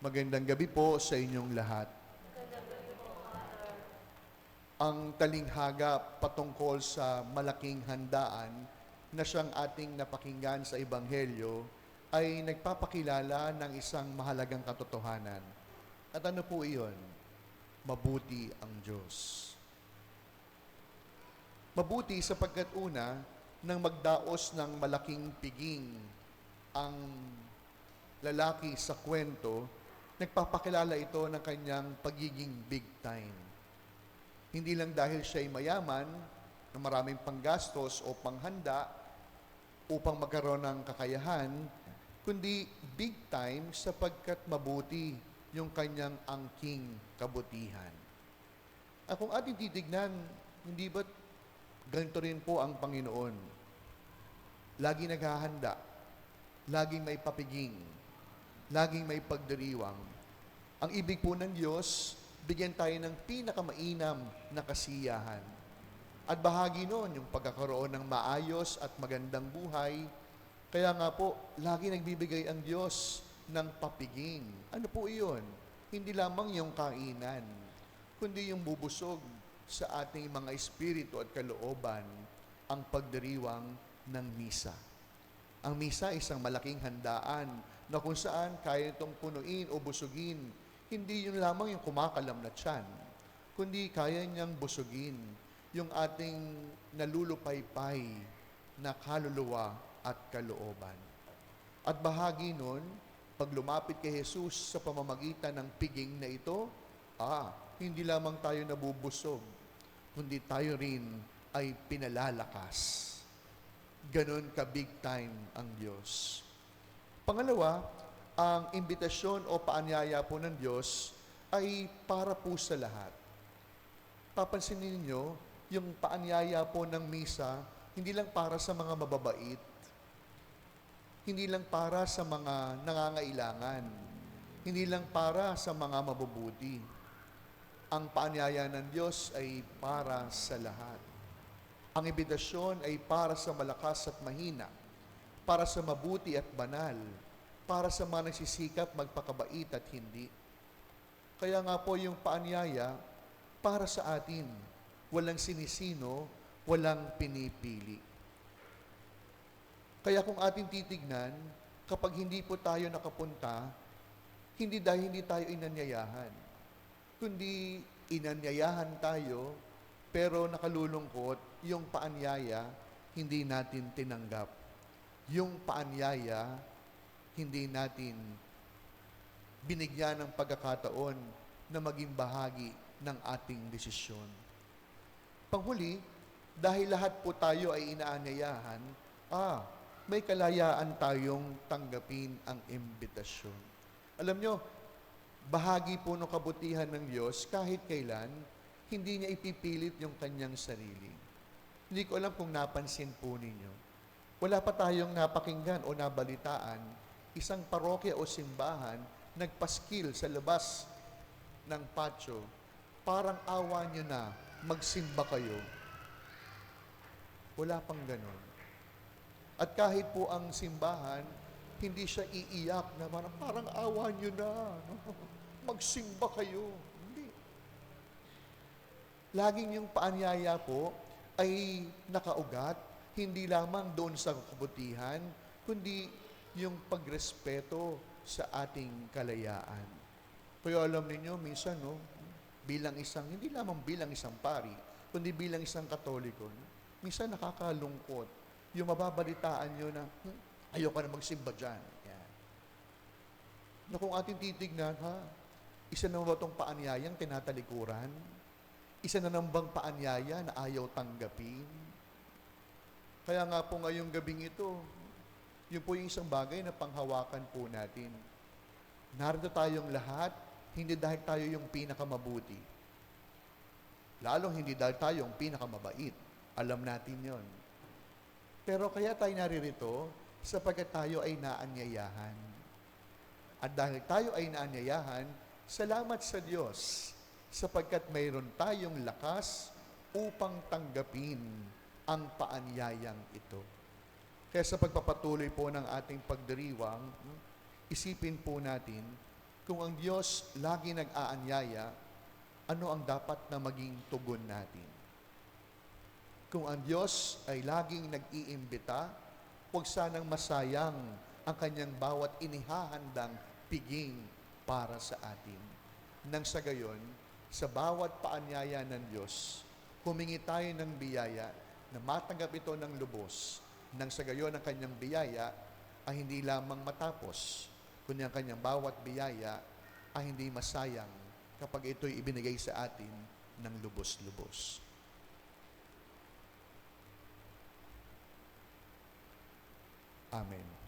Magandang gabi po sa inyong lahat. Ang talinghaga patungkol sa malaking handaan na siyang ating napakinggan sa Ebanghelyo ay nagpapakilala ng isang mahalagang katotohanan. At ano po iyon? Mabuti ang Diyos. Mabuti sapagkat una, nang magdaos ng malaking piging ang lalaki sa kwento, nagpapakilala ito ng kanyang pagiging big time. Hindi lang dahil siya ay mayaman, na maraming panggastos o panghanda upang magkaroon ng kakayahan, kundi big time sapagkat mabuti yung kanyang angking kabutihan. At kung ating titignan, hindi ba't ganito rin po ang Panginoon? Lagi naghahanda, laging may papiging, laging may pagdiriwang. Ang ibig po ng Diyos, bigyan tayo ng pinakamainam na kasiyahan. At bahagi noon yung pagkakaroon ng maayos at magandang buhay. Kaya nga po, lagi nagbibigay ang Diyos ng papiging. Ano po iyon? Hindi lamang yung kainan, kundi yung bubusog sa ating mga espiritu at kalooban, ang pagdiriwang ng misa. Ang misa ay isang malaking handaan na kung saan kaya itong punuin o busugin. Hindi yun lamang yung kumakalam na tiyan, kundi kaya niyang busugin yung ating nalulupaypay na kaluluwa at kalooban. At bahagi nun, pag lumapit kay Jesus sa pamamagitan ng piging na ito, hindi lamang tayo nabubusog, kundi tayo rin ay pinalalakas. Ganon ka-big time ang Diyos. Pangalawa, ang imbitasyon o paanyaya po ng Diyos ay para po sa lahat. Papansinin ninyo, yung paanyaya po ng misa, hindi lang para sa mga mababait, hindi lang para sa mga nangangailangan, hindi lang para sa mga mabubuti. Ang paanyaya ng Diyos ay para sa lahat. Ang imbitasyon ay para sa malakas at mahina, para sa mabuti at banal, para sa mga nagsisikap magpakabait at hindi. Kaya nga po yung paanyaya, para sa atin, walang sinisino, walang pinipili. Kaya kung ating titignan, kapag hindi po tayo nakapunta, hindi dahil hindi tayo inanyayahan, kundi inanyayahan tayo, pero nakalulungkot, yung paanyaya, hindi natin tinanggap. Yung paanyaya, hindi natin binigyan ng pagkakataon na maging bahagi ng ating desisyon. Panghuli, dahil lahat po tayo ay inaanyayahan, may kalayaan tayong tanggapin ang imbitasyon. Alam nyo, bahagi po ng kabutihan ng Diyos, kahit kailan, hindi niya ipipilit yung kanyang sarili. Hindi ko alam kung napansin po ninyo. Wala pa tayong napakinggan o nabalitaan, isang parokya o simbahan nagpaskil sa labas ng patio, parang awa nyo na, magsimba kayo. Wala pang ganon. At kahit po ang simbahan, hindi siya iiyak na parang awa nyo na, magsimba kayo. Hindi. Laging yung paanyaya po ay nakaugat, hindi lamang doon sa kabutihan, kundi yung pagrespeto sa ating kalayaan. Kaya alam ninyo, minsan, hindi lamang bilang isang pari, kundi bilang isang Katoliko, minsan nakakalungkot yung mababalitaan nyo na, ayoko na magsimba dyan. Yan. Na kung ating titignan, isa na ba itong paanyayang tinatalikuran? Isa na nambang paanyaya na ayaw tanggapin? Kaya nga po ngayong gabing ito, yun po yung isang bagay na panghawakan po natin. Narito tayong lahat, hindi dahil tayo yung pinakamabuti. Lalong hindi dahil tayo yung pinakamabait. Alam natin yon. Pero kaya tayo naririto, sapagkat tayo ay naanyayahan. At dahil tayo ay naanyayahan, salamat sa Diyos, sapagkat mayroon tayong lakas upang tanggapin ang paanyayang ito. Kaya sa pagpapatuloy po ng ating pagdiriwang, isipin po natin Kung ang Diyos lagi nag-aanyaya, ano ang dapat na maging tugon natin? Kung ang Diyos ay laging nag-iimbita, huwag sanang masayang ang kanyang bawat inihahandang piging para sa atin. Nang sa gayon, sa bawat paanyaya ng Diyos, humingi tayo ng biyaya na matanggap ito ng lubos. Nang sa gayon, ang kanyang biyaya ay hindi lamang matapos, kundi ang kanyang bawat biyaya ay hindi masayang kapag ito'y ibinigay sa atin ng lubos-lubos. Amen.